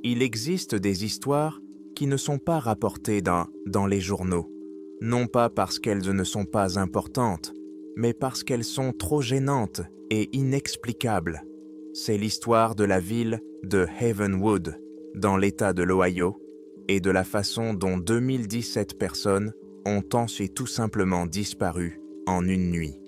Il existe des histoires qui ne sont pas rapportées dans les journaux, non pas parce qu'elles ne sont pas importantes, mais parce qu'elles sont trop gênantes et inexplicables. C'est l'histoire de la ville de Havenwood, dans l'État de l'Ohio, et de la façon dont 2017 personnes ont ensuite tout simplement disparu en une nuit,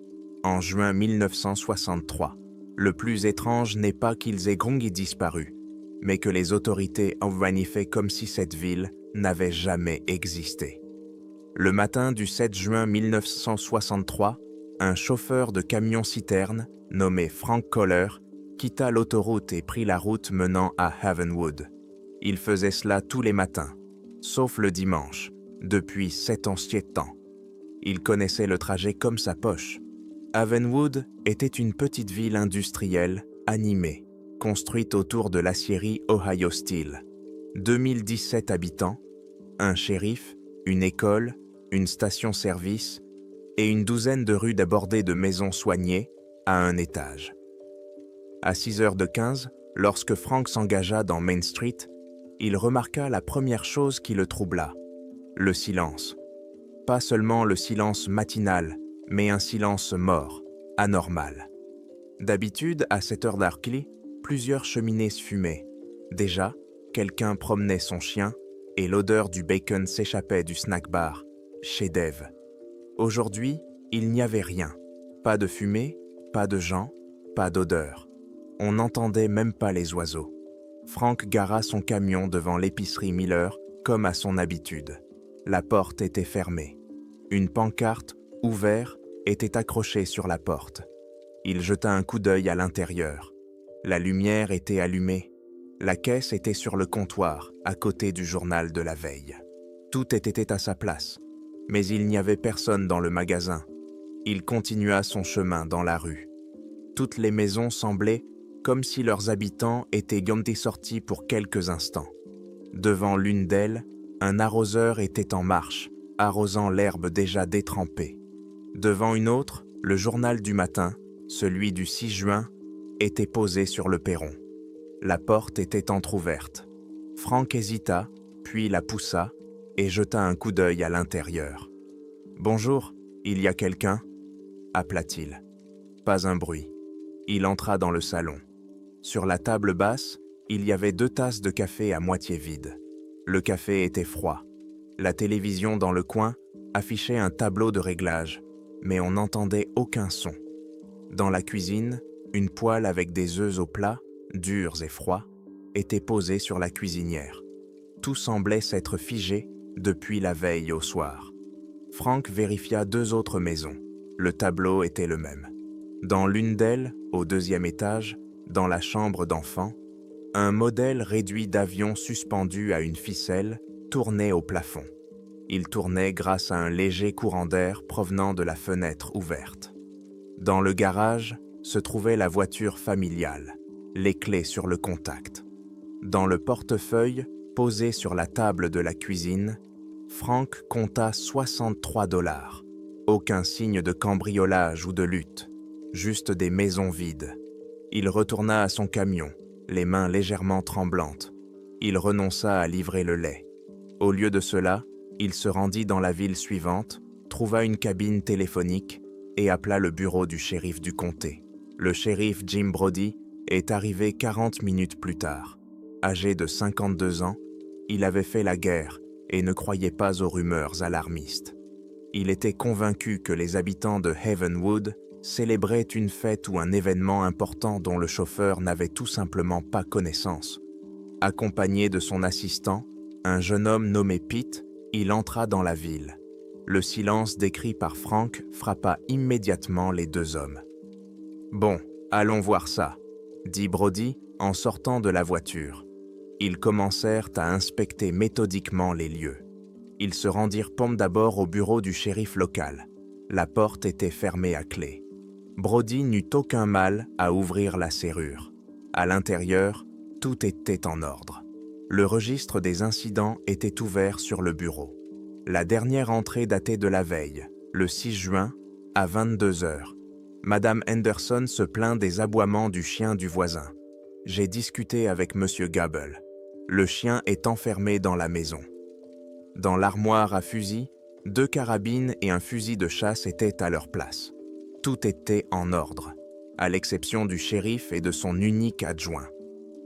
en juin 1963. Le plus étrange n'est pas qu'ils aient disparu, mais que les autorités ont fait comme si cette ville n'avait jamais existé. Le matin du 7 juin 1963, un chauffeur de camion-citerne, nommé Frank Koller, quitta l'autoroute et prit la route menant à Havenwood. Il faisait cela tous les matins, sauf le dimanche, depuis 7 anciens temps. Il connaissait le trajet comme sa poche. Havenwood était une petite ville industrielle, animée, construite autour de l'acierie Ohio Steel. 2017 habitants, un shérif, une école, une station-service et une douzaine de rues débordées de maisons soignées à un étage. À 6h15, lorsque Frank s'engagea dans Main Street, il remarqua la première chose qui le troubla, le silence. Pas seulement le silence matinal, mais un silence mort, anormal. D'habitude, à cette heure d'Arclay, plusieurs cheminées se fumaient. Déjà, quelqu'un promenait son chien et l'odeur du bacon s'échappait du snack-bar, chez Dave. Aujourd'hui, il n'y avait rien. Pas de fumée, pas de gens, pas d'odeur. On n'entendait même pas les oiseaux. Frank gara son camion devant l'épicerie Miller, comme à son habitude. La porte était fermée. Une pancarte, ouverte, était accrochée sur la porte. Il jeta un coup d'œil à l'intérieur. La lumière était allumée. La caisse était sur le comptoir, à côté du journal de la veille. Tout était à sa place, mais il n'y avait personne dans le magasin. Il continua son chemin dans la rue. Toutes les maisons semblaient comme si leurs habitants étaient sortis pour quelques instants. Devant l'une d'elles, un arroseur était en marche, arrosant l'herbe déjà détrempée. Devant une autre, le journal du matin, celui du 6 juin, était posé sur le perron. La porte était entr'ouverte. Frank hésita, puis la poussa et jeta un coup d'œil à l'intérieur. « Bonjour, il y a quelqu'un ?» appela-t-il. Pas un bruit. Il entra dans le salon. Sur la table basse, il y avait 2 tasses de café à moitié vides. Le café était froid. La télévision dans le coin affichait un tableau de réglage, mais on n'entendait aucun son. Dans la cuisine, une poêle avec des œufs au plat, durs et froids, était posée sur la cuisinière. Tout semblait s'être figé depuis la veille au soir. Frank vérifia 2 autres maisons. Le tableau était le même. Dans l'une d'elles, au 2e étage, dans la chambre d'enfant, un modèle réduit d'avion suspendu à une ficelle tournait au plafond. Il tournait grâce à un léger courant d'air provenant de la fenêtre ouverte. Dans le garage se trouvait la voiture familiale, les clés sur le contact. Dans le portefeuille, posé sur la table de la cuisine, Frank compta 63 $. Aucun signe de cambriolage ou de lutte, juste des maisons vides. Il retourna à son camion, les mains légèrement tremblantes. Il renonça à livrer le lait. Au lieu de cela, il se rendit dans la ville suivante, trouva une cabine téléphonique et appela le bureau du shérif du comté. Le shérif Jim Brody est arrivé 40 minutes plus tard. Âgé de 52 ans, il avait fait la guerre et ne croyait pas aux rumeurs alarmistes. Il était convaincu que les habitants de Havenwood célébraient une fête ou un événement important dont le chauffeur n'avait tout simplement pas connaissance. Accompagné de son assistant, un jeune homme nommé Pete, il entra dans la ville. Le silence décrit par Frank frappa immédiatement les 2 hommes. « Bon, allons voir ça », dit Brody en sortant de la voiture. Ils commencèrent à inspecter méthodiquement les lieux. Ils se rendirent d'abord au bureau du shérif local. La porte était fermée à clé. Brody n'eut aucun mal à ouvrir la serrure. À l'intérieur, tout était en ordre. Le registre des incidents était ouvert sur le bureau. La dernière entrée datait de la veille, le 6 juin, à 22h. Madame Henderson se plaint des aboiements du chien du voisin. J'ai discuté avec Monsieur Gable. Le chien est enfermé dans la maison. Dans l'armoire à fusil, 2 carabines et un fusil de chasse étaient à leur place. Tout était en ordre, à l'exception du shérif et de son unique adjoint.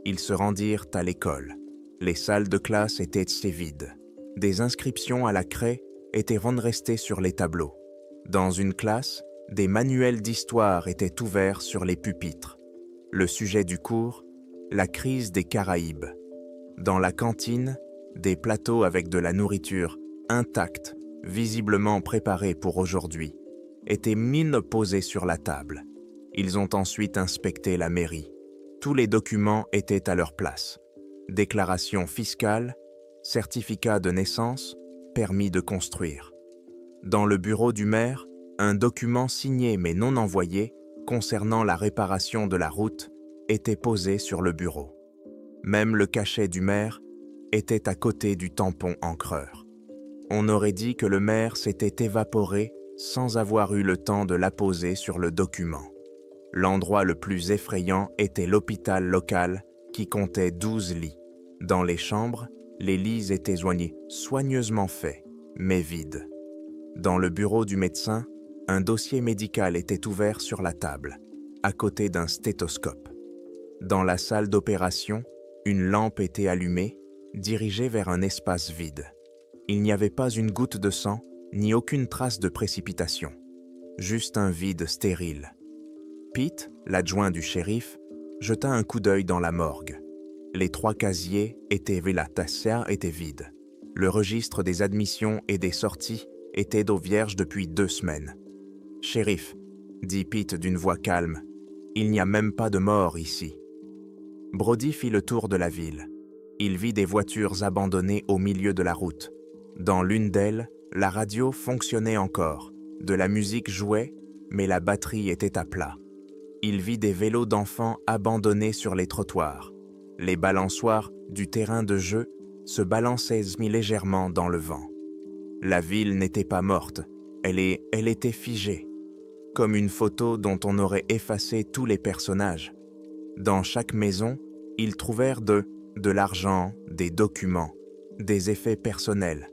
Ils se rendirent à l'école. Les salles de classe étaient vides. Des inscriptions à la craie étaient restées sur les tableaux. Dans une classe, des manuels d'histoire étaient ouverts sur les pupitres. Le sujet du cours, la crise des Caraïbes. Dans la cantine, des plateaux avec de la nourriture intacte, visiblement préparée pour aujourd'hui, étaient posés sur la table. Ils ont ensuite inspecté la mairie. Tous les documents étaient à leur place. Déclaration fiscale, certificat de naissance, permis de construire. Dans le bureau du maire, un document signé mais non envoyé concernant la réparation de la route était posé sur le bureau. Même le cachet du maire était à côté du tampon encreur. On aurait dit que le maire s'était évaporé sans avoir eu le temps de l'apposer sur le document. L'endroit le plus effrayant était l'hôpital local qui comptait 12 lits. Dans les chambres, les lits étaient soigneusement faits, mais vides. Dans le bureau du médecin, un dossier médical était ouvert sur la table, à côté d'un stéthoscope. Dans la salle d'opération, une lampe était allumée, dirigée vers un espace vide. Il n'y avait pas une goutte de sang, ni aucune trace de précipitation. Juste un vide stérile. Pete, l'adjoint du shérif, jeta un coup d'œil dans la morgue. Les 3 casiers étaient vides. Le registre des admissions et des sorties était d'eau vierge depuis 2 semaines. « Shérif, » dit Pete d'une voix calme, « il n'y a même pas de mort ici. » Brody fit le tour de la ville. Il vit des voitures abandonnées au milieu de la route. Dans l'une d'elles, la radio fonctionnait encore. De la musique jouait, mais la batterie était à plat. Il vit des vélos d'enfants abandonnés sur les trottoirs. Les balançoires du terrain de jeu se balançaient légèrement dans le vent. La ville n'était pas morte, elle était figée, comme une photo dont on aurait effacé tous les personnages. Dans chaque maison, ils trouvèrent de l'argent, des documents, des effets personnels.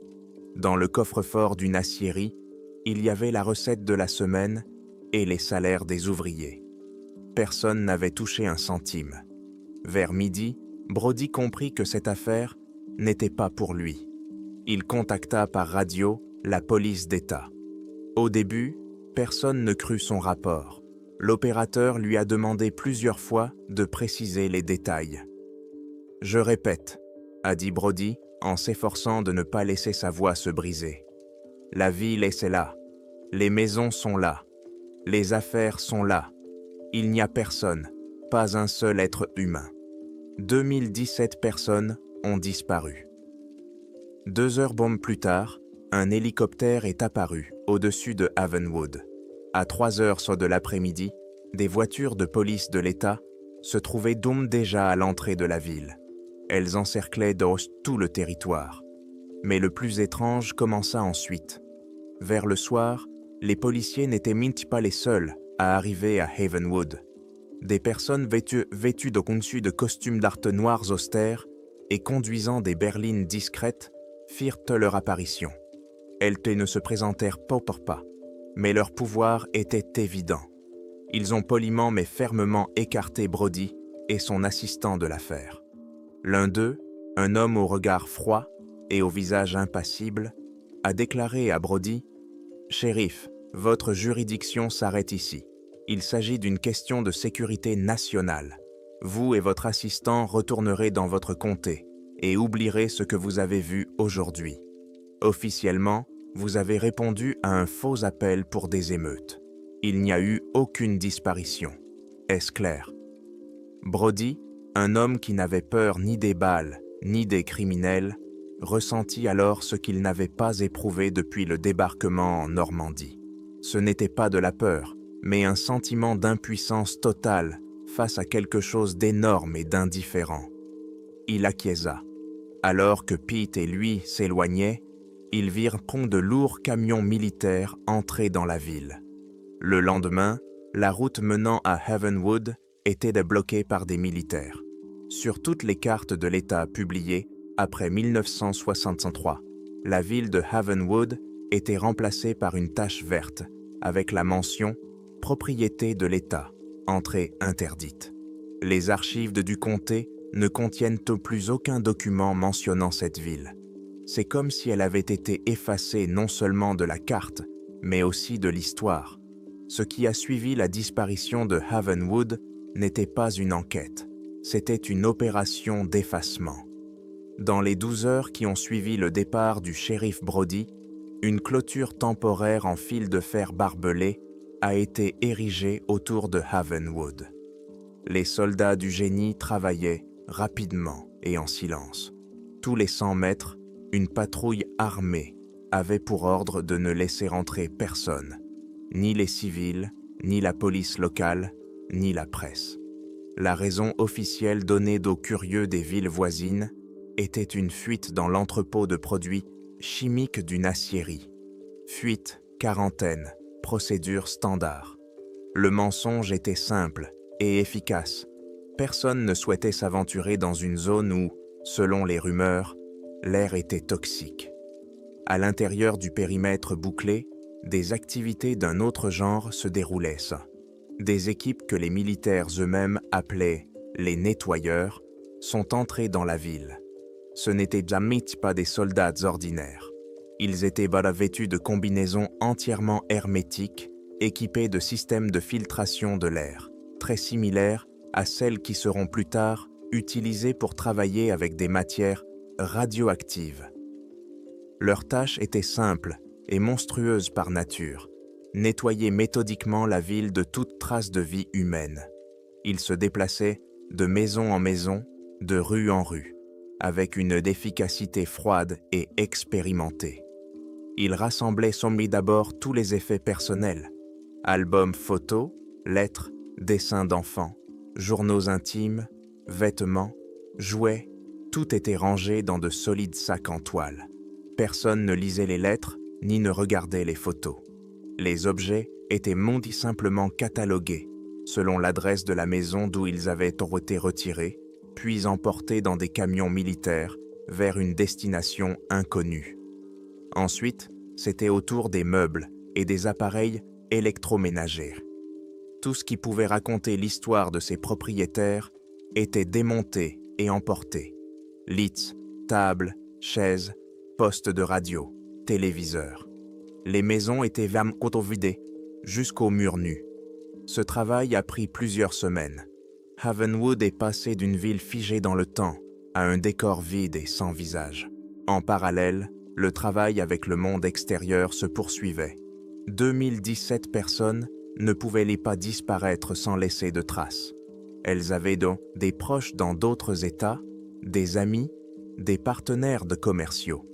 Dans le coffre-fort d'une aciérie, il y avait la recette de la semaine et les salaires des ouvriers. Personne n'avait touché un centime. Vers midi, Brody comprit que cette affaire n'était pas pour lui. Il contacta par radio la police d'État. Au début, personne ne crut son rapport. L'opérateur lui a demandé plusieurs fois de préciser les détails. « Je répète, » a dit Brody en s'efforçant de ne pas laisser sa voix se briser. « La ville est là. Les maisons sont là. Les affaires sont là. Il n'y a personne, pas un seul être humain. 2017 personnes ont disparu. » 2 heures bombes plus tard, un hélicoptère est apparu au-dessus de Havenwood. À 3 heures soit de l'après-midi, des voitures de police de l'État se trouvaient déjà à l'entrée de la ville. Elles encerclaient tout le territoire. Mais le plus étrange commença ensuite. Vers le soir, les policiers n'étaient pas les seuls à arriver à Havenwood. Des personnes vêtues de costumes d'art noirs austères et conduisant des berlines discrètes firent leur apparition. Elles ne se présentèrent pas, mais leur pouvoir était évident. Ils ont poliment mais fermement écarté Brody et son assistant de l'affaire. L'un d'eux, un homme au regard froid et au visage impassible, a déclaré à Brody « Shérif, votre juridiction s'arrête ici. Il s'agit d'une question de sécurité nationale. Vous et votre assistant retournerez dans votre comté et oublierez ce que vous avez vu aujourd'hui. Officiellement, vous avez répondu à un faux appel pour des émeutes. Il n'y a eu aucune disparition. Est-ce clair ?» Brody, un homme qui n'avait peur ni des balles, ni des criminels, ressentit alors ce qu'il n'avait pas éprouvé depuis le débarquement en Normandie. Ce n'était pas de la peur, mais un sentiment d'impuissance totale face à quelque chose d'énorme et d'indifférent. Il acquiesça. Alors que Pete et lui s'éloignaient, ils virent de lourds camions militaires entrer dans la ville. Le lendemain, la route menant à Havenwood était bloquée par des militaires. Sur toutes les cartes de l'État publiées, après 1963, la ville de Havenwood était remplacée par une tache verte avec la mention « Propriété de l'État, entrée interdite ». Les archives du comté ne contiennent plus aucun document mentionnant cette ville. C'est comme si elle avait été effacée non seulement de la carte, mais aussi de l'histoire. Ce qui a suivi la disparition de Havenwood n'était pas une enquête, c'était une opération d'effacement. Dans les 12 heures qui ont suivi le départ du shérif Brody, une clôture temporaire en fil de fer barbelé a été érigée autour de Havenwood. Les soldats du génie travaillaient rapidement et en silence. Tous les 100 mètres, une patrouille armée avait pour ordre de ne laisser entrer personne, ni les civils, ni la police locale, ni la presse. La raison officielle donnée aux curieux des villes voisines était une fuite dans l'entrepôt de produits chimiques d'une aciérie. Fuite, quarantaine, procédure standard. Le mensonge était simple et efficace. Personne ne souhaitait s'aventurer dans une zone où, selon les rumeurs, l'air était toxique. À l'intérieur du périmètre bouclé, des activités d'un autre genre se déroulaient. Des équipes que les militaires eux-mêmes appelaient les nettoyeurs sont entrées dans la ville. Ce n'étaient jamais pas des soldats ordinaires. Ils étaient vêtus de combinaisons entièrement hermétiques, équipés de systèmes de filtration de l'air, très similaires à celles qui seront plus tard utilisées pour travailler avec des matières radioactives. Leur tâche était simple et monstrueuse par nature, nettoyer méthodiquement la ville de toute trace de vie humaine. Ils se déplaçaient de maison en maison, de rue en rue, avec une efficacité froide et expérimentée. Ils rassemblaient d'abord tous les effets personnels, albums photos, lettres, dessins d'enfants, journaux intimes, vêtements, jouets, tout était rangé dans de solides sacs en toile. Personne ne lisait les lettres ni ne regardait les photos. Les objets étaient simplement catalogués, selon l'adresse de la maison d'où ils avaient été retirés, puis emportés dans des camions militaires vers une destination inconnue. Ensuite, c'était au tour des meubles et des appareils électroménagers. Tout ce qui pouvait raconter l'histoire de ses propriétaires était démonté et emporté. Lits, tables, chaises, postes de radio, téléviseurs. Les maisons étaient vidées, jusqu'aux murs nus. Ce travail a pris plusieurs semaines. Havenwood est passé d'une ville figée dans le temps à un décor vide et sans visage. En parallèle, le travail avec le monde extérieur se poursuivait. 2017 personnes ne pouvaient pas disparaître sans laisser de traces. Elles avaient donc des proches dans d'autres États, des amis, des partenaires commerciaux.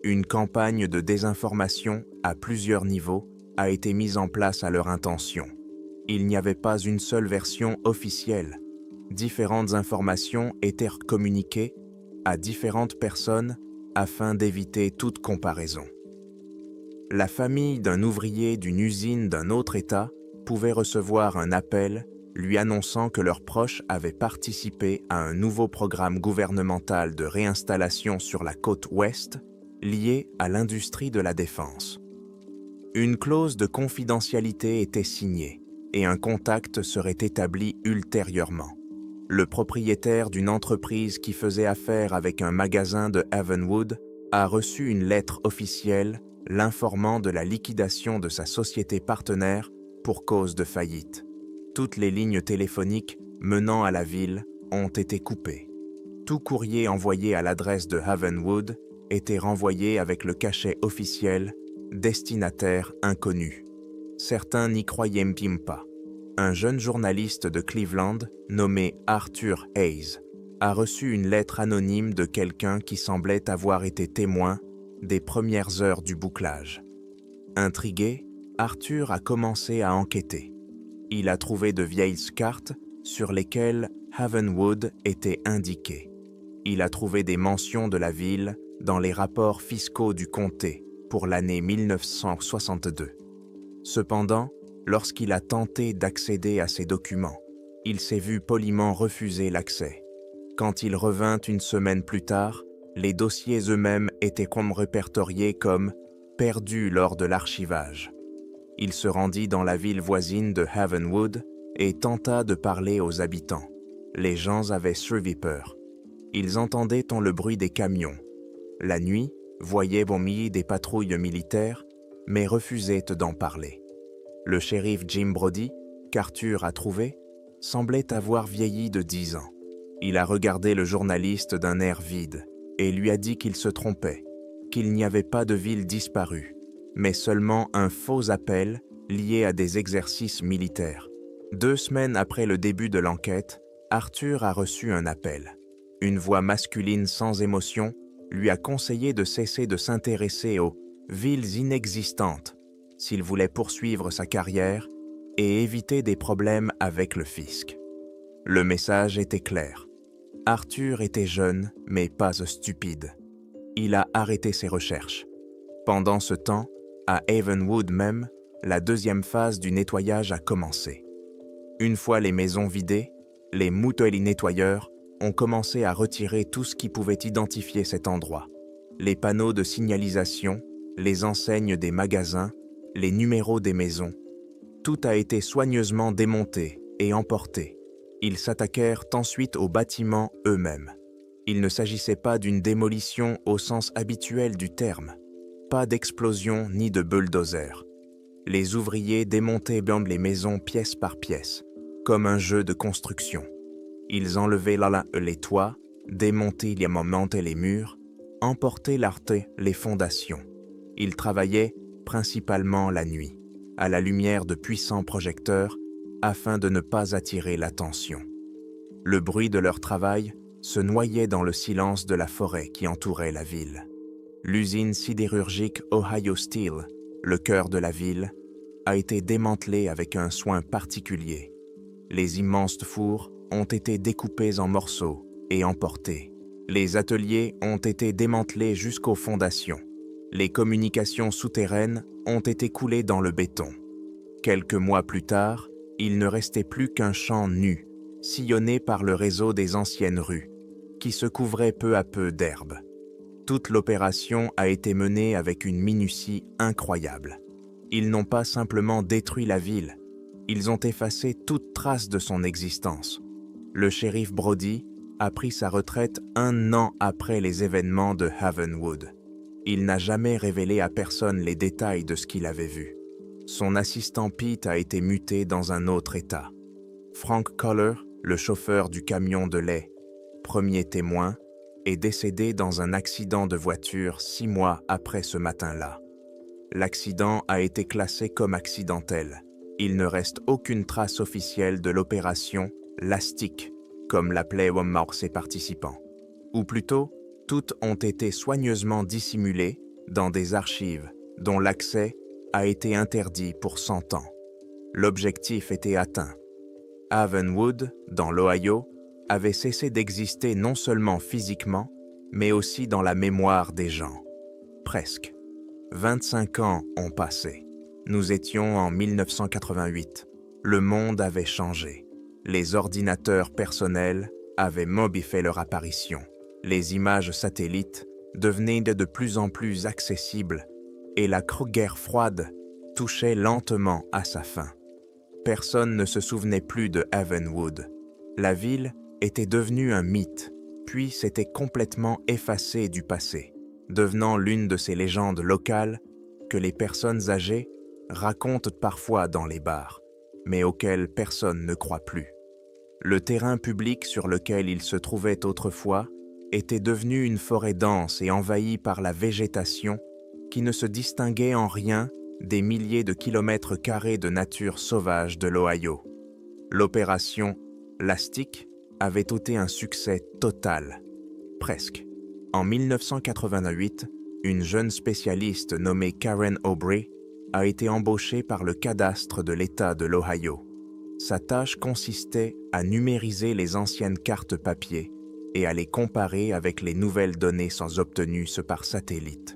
Une campagne de désinformation à plusieurs niveaux a été mise en place à leur intention. Il n'y avait pas une seule version officielle. Différentes informations étaient communiquées à différentes personnes afin d'éviter toute comparaison. La famille d'un ouvrier d'une usine d'un autre État pouvait recevoir un appel lui annonçant que leurs proches avaient participé à un nouveau programme gouvernemental de réinstallation sur la côte ouest lié à l'industrie de la défense. Une clause de confidentialité était signée et un contact serait établi ultérieurement. Le propriétaire d'une entreprise qui faisait affaire avec un magasin de Havenwood a reçu une lettre officielle l'informant de la liquidation de sa société partenaire pour cause de faillite. Toutes les lignes téléphoniques menant à la ville ont été coupées. Tout courrier envoyé à l'adresse de Havenwood était renvoyé avec le cachet officiel « Destinataire inconnu ». Certains n'y croyaient même pas. Un jeune journaliste de Cleveland, nommé Arthur Hayes, a reçu une lettre anonyme de quelqu'un qui semblait avoir été témoin des premières heures du bouclage. Intrigué, Arthur a commencé à enquêter. Il a trouvé de vieilles cartes sur lesquelles Havenwood était indiqué. Il a trouvé des mentions de la ville dans les rapports fiscaux du comté pour l'année 1962. Cependant, lorsqu'il a tenté d'accéder à ces documents, il s'est vu poliment refuser l'accès. Quand il revint une semaine plus tard, Les dossiers eux-mêmes étaient répertoriés comme « perdus lors de l'archivage ». Il se rendit dans la ville voisine de Havenwood et tenta de parler aux habitants. Les gens avaient peur. Ils entendaient le bruit des camions. La nuit, voyaient vomir des patrouilles militaires, mais refusaient d'en parler. Le shérif Jim Brody, qu'Arthur a trouvé, semblait avoir vieilli de 10 ans. Il a regardé le journaliste d'un air vide et lui a dit qu'il se trompait, qu'il n'y avait pas de ville disparue, mais seulement un faux appel lié à des exercices militaires. 2 semaines après le début de l'enquête, Arthur a reçu un appel. Une voix masculine sans émotion lui a conseillé de cesser de s'intéresser aux villes inexistantes s'il voulait poursuivre sa carrière et éviter des problèmes avec le fisc. Le message était clair. Arthur était jeune, mais pas stupide. Il a arrêté ses recherches. Pendant ce temps, à Havenwood même, la deuxième phase du nettoyage a commencé. Une fois les maisons vidées, les Mutoli nettoyeurs ont commencé à retirer tout ce qui pouvait identifier cet endroit. Les panneaux de signalisation, les enseignes des magasins, les numéros des maisons. Tout a été soigneusement démonté et emporté. Ils s'attaquèrent ensuite aux bâtiments eux-mêmes. Il ne s'agissait pas d'une démolition au sens habituel du terme. Pas d'explosion ni de bulldozer. Les ouvriers démontaient les maisons pièce par pièce, comme un jeu de construction. Ils enlevaient les toits, démontaient les murs, emportaient les fondations. Ils travaillaient principalement la nuit, à la lumière de puissants projecteurs, afin de ne pas attirer l'attention. Le bruit de leur travail se noyait dans le silence de la forêt qui entourait la ville. L'usine sidérurgique Ohio Steel, le cœur de la ville, a été démantelée avec un soin particulier. Les immenses fours ont été découpés en morceaux et emportés. Les ateliers ont été démantelés jusqu'aux fondations. Les communications souterraines ont été coulées dans le béton. Quelques mois plus tard, il ne restait plus qu'un champ nu, sillonné par le réseau des anciennes rues, qui se couvrait peu à peu d'herbe. Toute l'opération a été menée avec une minutie incroyable. Ils n'ont pas simplement détruit la ville, ils ont effacé toute trace de son existence. Le shérif Brody a pris sa retraite 1 an après les événements de Havenwood. Il n'a jamais révélé à personne les détails de ce qu'il avait vu. Son assistant Pete a été muté dans un autre état. Frank Coller, le chauffeur du camion de lait, premier témoin, est décédé dans un accident de voiture 6 mois après ce matin-là. L'accident a été classé comme accidentel. Il ne reste aucune trace officielle de l'opération « Lastic », comme l'appelaient ses participants. Ou plutôt, toutes ont été soigneusement dissimulées dans des archives dont l'accès a été interdit pour 100 ans. L'objectif était atteint. Havenwood, dans l'Ohio, avait cessé d'exister non seulement physiquement, mais aussi dans la mémoire des gens. Presque. 25 ans ont passé. Nous étions en 1988. Le monde avait changé. Les ordinateurs personnels avaient fait leur apparition. Les images satellites devenaient de plus en plus accessibles et la guerre froide touchait lentement à sa fin. Personne ne se souvenait plus de Havenwood. La ville était devenue un mythe, puis s'était complètement effacée du passé, devenant l'une de ces légendes locales que les personnes âgées racontent parfois dans les bars, mais auxquelles personne ne croit plus. Le terrain public sur lequel il se trouvait autrefois était devenu une forêt dense et envahie par la végétation qui ne se distinguait en rien des milliers de kilomètres carrés de nature sauvage de l'Ohio. L'opération Lastic avait été un succès total, presque. En 1988, une jeune spécialiste nommée Karen Aubrey a été embauchée par le cadastre de l'État de l'Ohio. Sa tâche consistait à numériser les anciennes cartes papier et à les comparer avec les nouvelles données obtenues par satellite.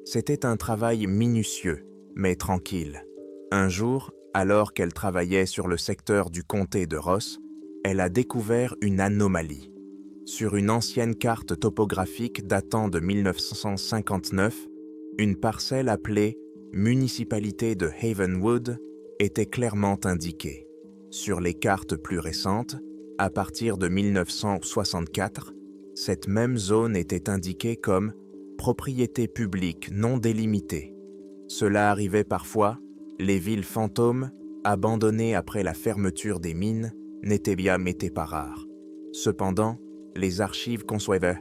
C'était un travail minutieux, mais tranquille. Un jour, alors qu'elle travaillait sur le secteur du comté de Ross, elle a découvert une anomalie. Sur une ancienne carte topographique datant de 1959, une parcelle appelée Municipalité de Havenwood était clairement indiquée. Sur les cartes plus récentes, à partir de 1964, cette même zone était indiquée comme propriété publique non délimitée. Cela arrivait parfois, les villes fantômes, abandonnées après la fermeture des mines, n'étaient pas rares. Cependant, les archives conservaient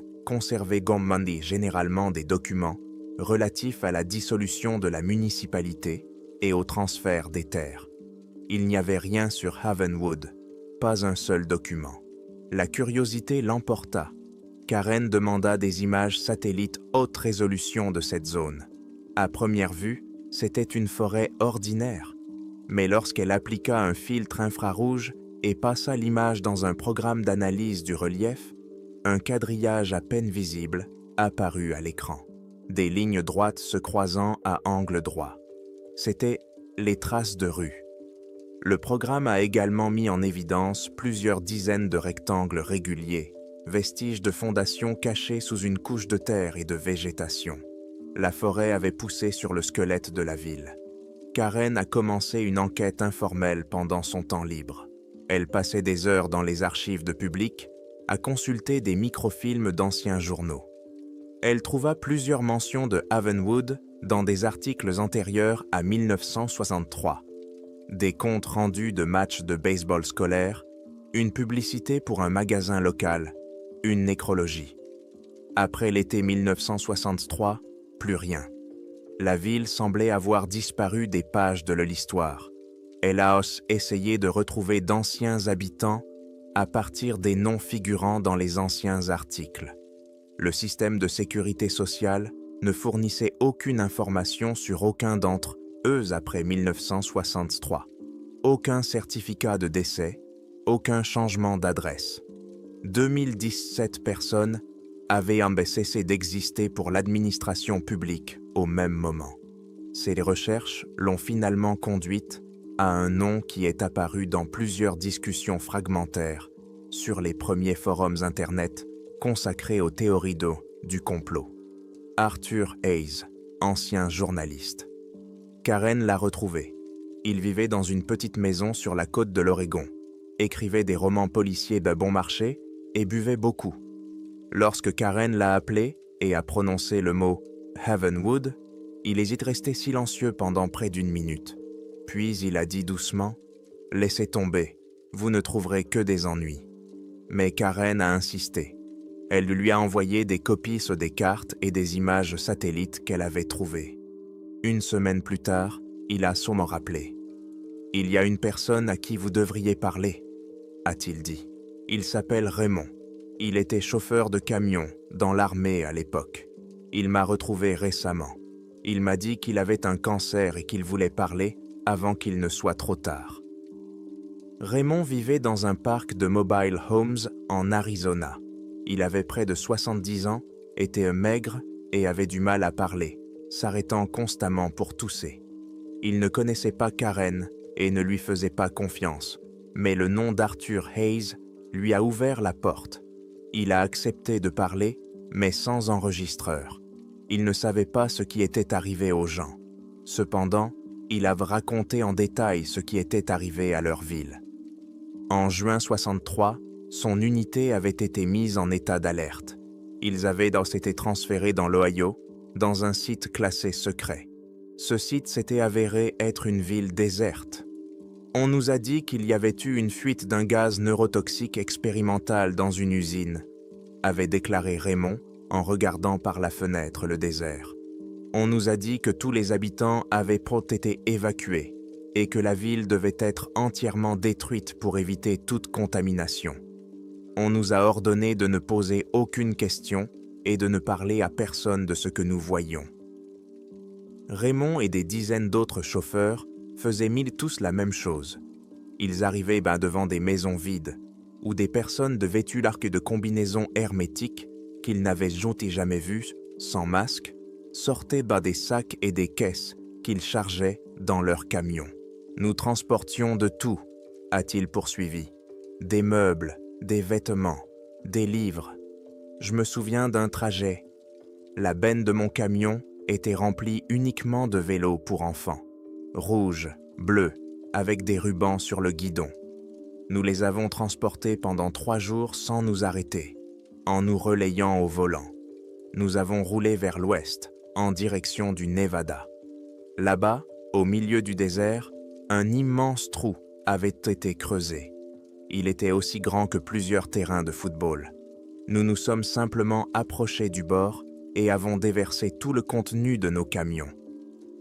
généralement des documents relatifs à la dissolution de la municipalité et au transfert des terres. Il n'y avait rien sur Havenwood, pas un seul document. La curiosité l'emporta. Karen demanda des images satellites haute résolution de cette zone. À première vue, c'était une forêt ordinaire. Mais lorsqu'elle appliqua un filtre infrarouge et passa l'image dans un programme d'analyse du relief, un quadrillage à peine visible apparut à l'écran. Des lignes droites se croisant à angle droit. C'étaient les traces de rue. Le programme a également mis en évidence plusieurs dizaines de rectangles réguliers, vestiges de fondations cachées sous une couche de terre et de végétation. La forêt avait poussé sur le squelette de la ville. Karen a commencé une enquête informelle pendant son temps libre. Elle passait des heures dans les archives de Public à consulter des microfilms d'anciens journaux. Elle trouva plusieurs mentions de Havenwood dans des articles antérieurs à 1963, des comptes rendus de matchs de baseball scolaires, une publicité pour un magasin local, une nécrologie. Après l'été 1963, plus rien. La ville semblait avoir disparu des pages de l'histoire. Elle a essayé de retrouver d'anciens habitants à partir des noms figurant dans les anciens articles. Le système de sécurité sociale ne fournissait aucune information sur aucun d'entre eux après 1963. Aucun certificat de décès, aucun changement d'adresse. 2017 personnes avaient cessé d'exister pour l'administration publique au même moment. Ces recherches l'ont finalement conduite à un nom qui est apparu dans plusieurs discussions fragmentaires sur les premiers forums Internet consacrés aux théories du complot. Arthur Hayes, ancien journaliste. Karen l'a retrouvé. Il vivait dans une petite maison sur la côte de l'Oregon, écrivait des romans policiers de bon marché et buvait beaucoup. Lorsque Karen l'a appelé et a prononcé le mot « Havenwood », il est resté silencieux pendant près d'1 minute. Puis il a dit doucement « Laissez tomber, vous ne trouverez que des ennuis ». Mais Karen a insisté. Elle lui a envoyé des copies sur des cartes et des images satellites qu'elle avait trouvées. 1 semaine plus tard, il a sûrement rappelé. « Il y a une personne à qui vous devriez parler », a-t-il dit. Il s'appelle Raymond. Il était chauffeur de camion dans l'armée à l'époque. Il m'a retrouvé récemment. Il m'a dit qu'il avait un cancer et qu'il voulait parler avant qu'il ne soit trop tard. Raymond vivait dans un parc de mobile homes en Arizona. Il avait près de 70 ans, était maigre et avait du mal à parler, s'arrêtant constamment pour tousser. Il ne connaissait pas Karen et ne lui faisait pas confiance, mais le nom d'Arthur Hayes lui a ouvert la porte. Il a accepté de parler, mais sans enregistreur. Il ne savait pas ce qui était arrivé aux gens. Cependant, il a raconté en détail ce qui était arrivé à leur ville. En juin 63, son unité avait été mise en état d'alerte. Ils avaient été transférés dans l'Ohio, dans un site classé secret. Ce site s'était avéré être une ville déserte. On nous a dit qu'il y avait eu une fuite d'un gaz neurotoxique expérimental dans une usine, avait déclaré Raymond en regardant par la fenêtre le désert. On nous a dit que tous les habitants avaient été évacués et que la ville devait être entièrement détruite pour éviter toute contamination. On nous a ordonné de ne poser aucune question et de ne parler à personne de ce que nous voyions. Raymond et des dizaines d'autres chauffeurs faisaient tous la même chose. Ils arrivaient devant des maisons vides, où des personnes vêtues de combinaisons hermétiques qu'ils n'avaient jamais vues, sans masque, sortaient des sacs et des caisses qu'ils chargeaient dans leurs camions. Nous transportions de tout, a-t-il poursuivi. Des meubles, des vêtements, des livres. Je me souviens d'un trajet. La benne de mon camion était remplie uniquement de vélos pour enfants. Rouges, bleus, avec des rubans sur le guidon. Nous les avons transportés pendant 3 jours sans nous arrêter, en nous relayant au volant. Nous avons roulé vers l'ouest, en direction du Nevada. Là-bas, au milieu du désert, un immense trou avait été creusé. Il était aussi grand que plusieurs terrains de football. Nous nous sommes simplement approchés du bord et avons déversé tout le contenu de nos camions.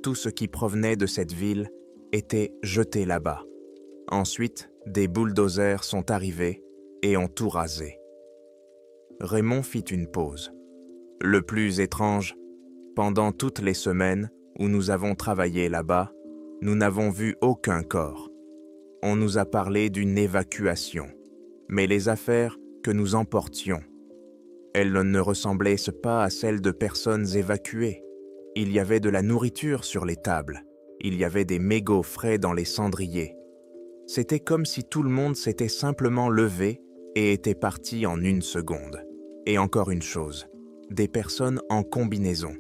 Tout ce qui provenait de cette ville était jeté là-bas. Ensuite, des bulldozers sont arrivés et ont tout rasé. Raymond fit une pause. Le plus étrange, pendant toutes les semaines où nous avons travaillé là-bas, nous n'avons vu aucun corps. On nous a parlé d'une évacuation, mais les affaires que nous emportions, elles ne ressemblaient pas à celles de personnes évacuées. Il y avait de la nourriture sur les tables, il y avait des mégots frais dans les cendriers. C'était comme si tout le monde s'était simplement levé et était parti en 1 seconde. Et encore une chose, des personnes en combinaison.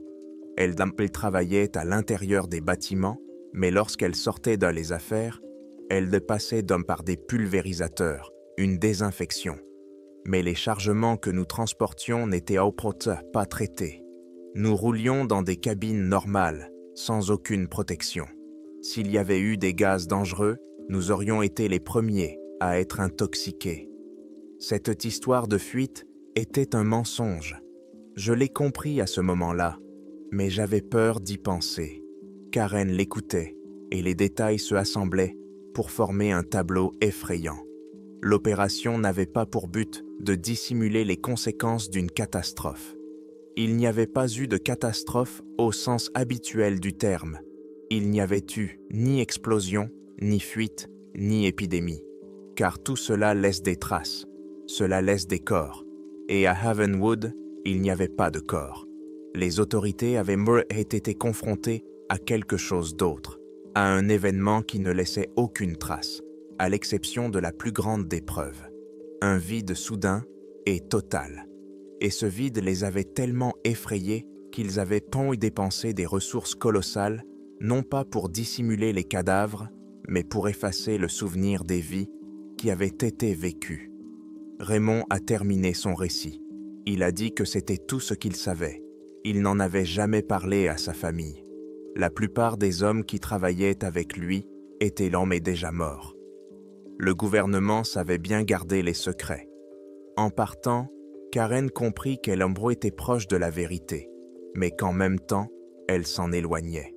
Elles travaillaient à l'intérieur des bâtiments, mais lorsqu'elles sortaient dans les affaires, elles passaient par des pulvérisateurs, une désinfection. Mais les chargements que nous transportions n'étaient pas traités. Nous roulions dans des cabines normales, sans aucune protection. S'il y avait eu des gaz dangereux, nous aurions été les premiers à être intoxiqués. Cette histoire de fuite était un mensonge. Je l'ai compris à ce moment-là, mais j'avais peur d'y penser. Karen l'écoutait et les détails se assemblaient pour former un tableau effrayant. L'opération n'avait pas pour but de dissimuler les conséquences d'une catastrophe. Il n'y avait pas eu de catastrophe au sens habituel du terme. Il n'y avait eu ni explosion, ni fuite, ni épidémie. Car tout cela laisse des traces, cela laisse des corps. Et à Havenwood, il n'y avait pas de corps. Les autorités avaient été confrontées à quelque chose d'autre, à un événement qui ne laissait aucune trace, à l'exception de la plus grande des preuves. Un vide soudain et total. Et ce vide les avait tellement effrayés qu'ils avaient dépensé des ressources colossales, non pas pour dissimuler les cadavres, mais pour effacer le souvenir des vies qui avaient été vécues. Raymond a terminé son récit. Il a dit que c'était tout ce qu'il savait. Il n'en avait jamais parlé à sa famille. La plupart des hommes qui travaillaient avec lui étaient mais déjà morts. Le gouvernement savait bien garder les secrets. En partant, Karen comprit qu'elle était proche de la vérité, mais qu'en même temps, elle s'en éloignait.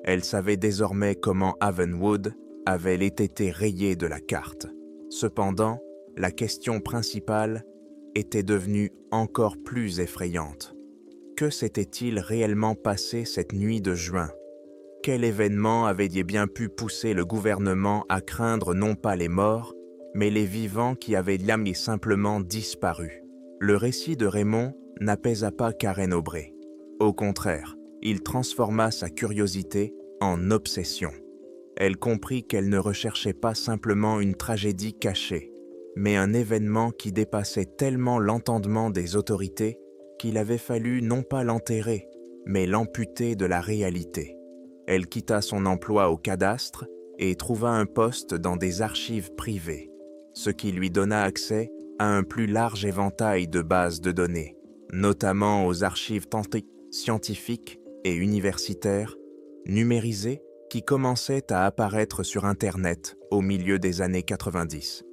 Elle savait désormais comment Havenwood avait été rayé de la carte. Cependant, la question principale était devenue encore plus effrayante. Que s'était-il réellement passé cette nuit de juin? Quel événement avait bien pu pousser le gouvernement à craindre non pas les morts, mais les vivants qui avaient simplement disparu? Le récit de Raymond n'apaisa pas Karen Aubrey. Au contraire, il transforma sa curiosité en obsession. Elle comprit qu'elle ne recherchait pas simplement une tragédie cachée, mais un événement qui dépassait tellement l'entendement des autorités qu'il avait fallu non pas l'enterrer, mais l'amputer de la réalité. Elle quitta son emploi au cadastre et trouva un poste dans des archives privées, ce qui lui donna accès à un plus large éventail de bases de données, notamment aux archives scientifiques et universitaires, numérisées, qui commençaient à apparaître sur Internet au milieu des années 90.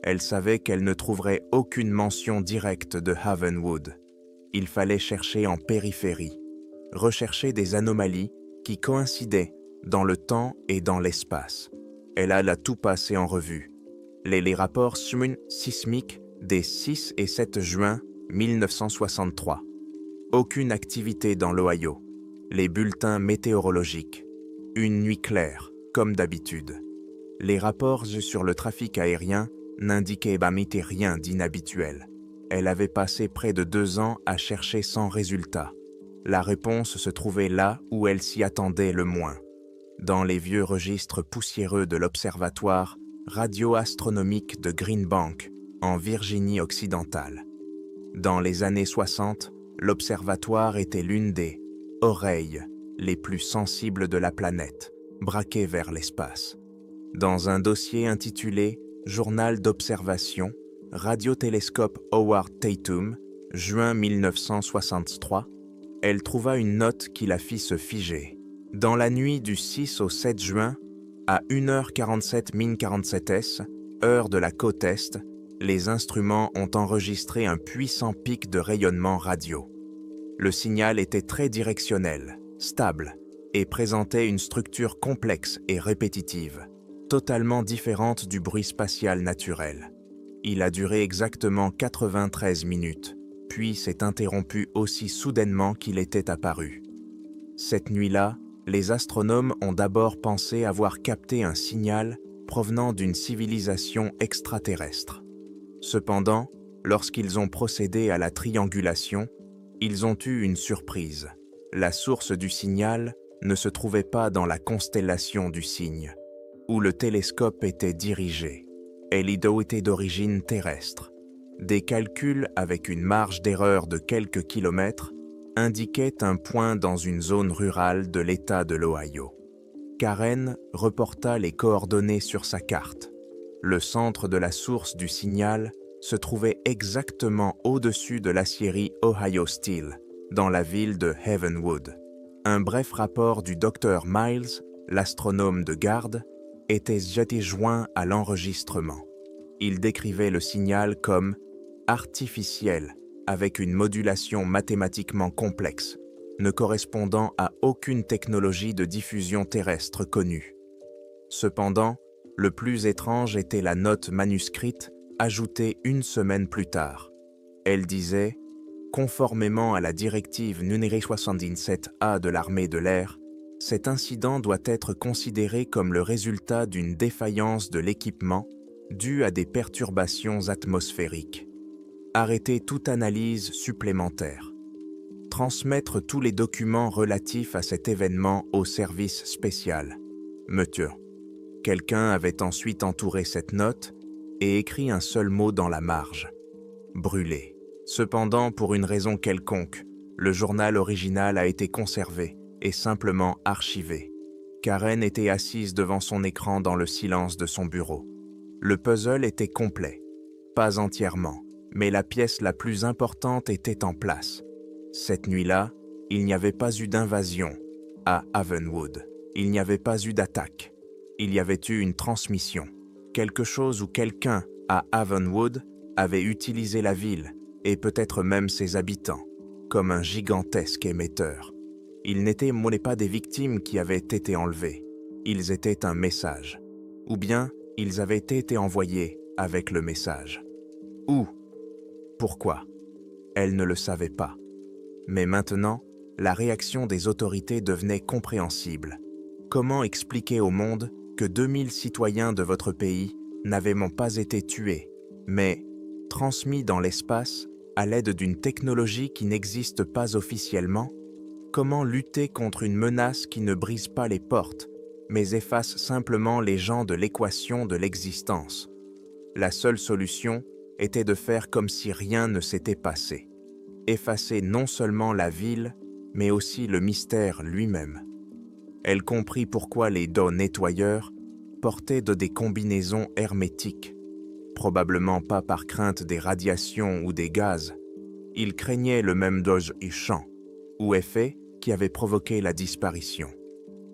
Elle savait qu'elle ne trouverait aucune mention directe de Havenwood. Il fallait chercher en périphérie, rechercher des anomalies qui coïncidaient dans le temps et dans l'espace. Elle alla tout passer en revue. Les rapports sismiques des 6 et 7 juin 1963. Aucune activité dans l'Ohio. Les bulletins météorologiques. Une nuit claire, comme d'habitude. Les rapports sur le trafic aérien n'indiquaient rien d'inhabituel. Elle avait passé près de 2 ans à chercher sans résultat. La réponse se trouvait là où elle s'y attendait le moins, dans les vieux registres poussiéreux de l'Observatoire radioastronomique de Green Bank, en Virginie occidentale. Dans les années 60, l'observatoire était l'une des « oreilles » les plus sensibles de la planète, braquées vers l'espace. Dans un dossier intitulé « Journal d'observation, radiotélescope Howard Tatum, juin 1963 », elle trouva une note qui la fit se figer. Dans la nuit du 6 au 7 juin, à 1h47 min 47s, heure de la côte Est, les instruments ont enregistré un puissant pic de rayonnement radio. Le signal était très directionnel, stable, et présentait une structure complexe et répétitive, totalement différente du bruit spatial naturel. Il a duré exactement 93 minutes, puis s'est interrompu aussi soudainement qu'il était apparu. Cette nuit-là, les astronomes ont d'abord pensé avoir capté un signal provenant d'une civilisation extraterrestre. Cependant, lorsqu'ils ont procédé à la triangulation, ils ont eu une surprise. La source du signal ne se trouvait pas dans la constellation du Cygne, où le télescope était dirigé. Elle était d'origine terrestre. Des calculs avec une marge d'erreur de quelques kilomètres indiquaient un point dans une zone rurale de l'État de l'Ohio. Karen reporta les coordonnées sur sa carte. Le centre de la source du signal se trouvait exactement au-dessus de l'aciérie Ohio Steel, dans la ville de Havenwood. Un bref rapport du Dr Miles, l'astronome de garde, était joint à l'enregistrement. Il décrivait le signal comme « artificiel » avec une modulation mathématiquement complexe, ne correspondant à aucune technologie de diffusion terrestre connue. Cependant, le plus étrange était la note manuscrite ajoutée une semaine plus tard. Elle disait « Conformément à la directive n° 77A de l'armée de l'air, cet incident doit être considéré comme le résultat d'une défaillance de l'équipement due à des perturbations atmosphériques. Arrêter toute analyse supplémentaire. Transmettre tous les documents relatifs à cet événement au service spécial. Monsieur. » Quelqu'un avait ensuite entouré cette note et écrit un seul mot dans la marge. Brûlé. Cependant, pour une raison quelconque, le journal original a été conservé et simplement archivé. Karen était assise devant son écran dans le silence de son bureau. Le puzzle était complet. Pas entièrement, mais la pièce la plus importante était en place. Cette nuit-là, il n'y avait pas eu d'invasion à Havenwood. Il n'y avait pas eu d'attaque. Il y avait eu une transmission. Quelque chose ou quelqu'un à Havenwood avait utilisé la ville, et peut-être même ses habitants, comme un gigantesque émetteur. Ils n'étaient pas des victimes qui avaient été enlevées. Ils étaient un message. Ou bien, ils avaient été envoyés avec le message. Où? Pourquoi? Elle ne le savait pas. Mais maintenant, la réaction des autorités devenait compréhensible. Comment expliquer au monde que 2000 citoyens de votre pays n'avaient pas été tués, mais transmis dans l'espace à l'aide d'une technologie qui n'existe pas officiellement? Comment lutter contre une menace qui ne brise pas les portes, mais efface simplement les gens de l'équation de l'existence? La seule solution était de faire comme si rien ne s'était passé. Effacer non seulement la ville, mais aussi le mystère lui-même. Elle comprit pourquoi les nettoyeurs portaient des combinaisons hermétiques, probablement pas par crainte des radiations ou des gaz. Ils craignaient le même dose et champ, ou effet qui avait provoqué la disparition.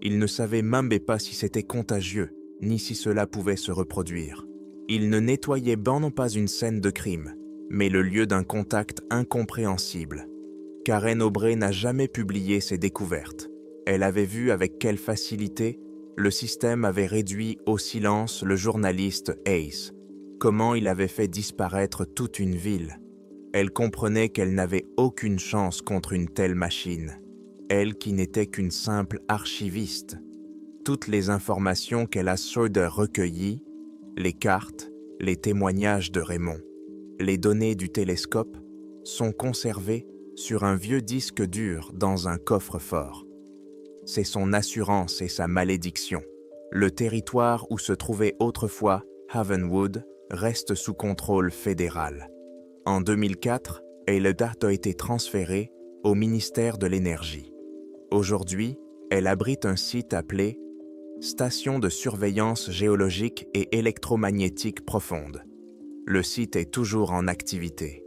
Ils ne savaient même pas si c'était contagieux, ni si cela pouvait se reproduire. Ils ne nettoyaient non pas une scène de crime, mais le lieu d'un contact incompréhensible. Karen Aubrey n'a jamais publié ses découvertes. Elle avait vu avec quelle facilité le système avait réduit au silence le journaliste Hayes, comment il avait fait disparaître toute une ville. Elle comprenait qu'elle n'avait aucune chance contre une telle machine, elle qui n'était qu'une simple archiviste. Toutes les informations qu'elle a recueillies, les cartes, les témoignages de Raymond, les données du télescope, sont conservées sur un vieux disque dur dans un coffre-fort. C'est son assurance et sa malédiction. Le territoire où se trouvait autrefois Havenwood reste sous contrôle fédéral. En 2004, Eiledat a été transférée au ministère de l'Énergie. Aujourd'hui, elle abrite un site appelé Station de surveillance géologique et électromagnétique profonde. Le site est toujours en activité.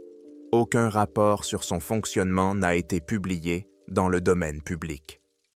Aucun rapport sur son fonctionnement n'a été publié dans le domaine public.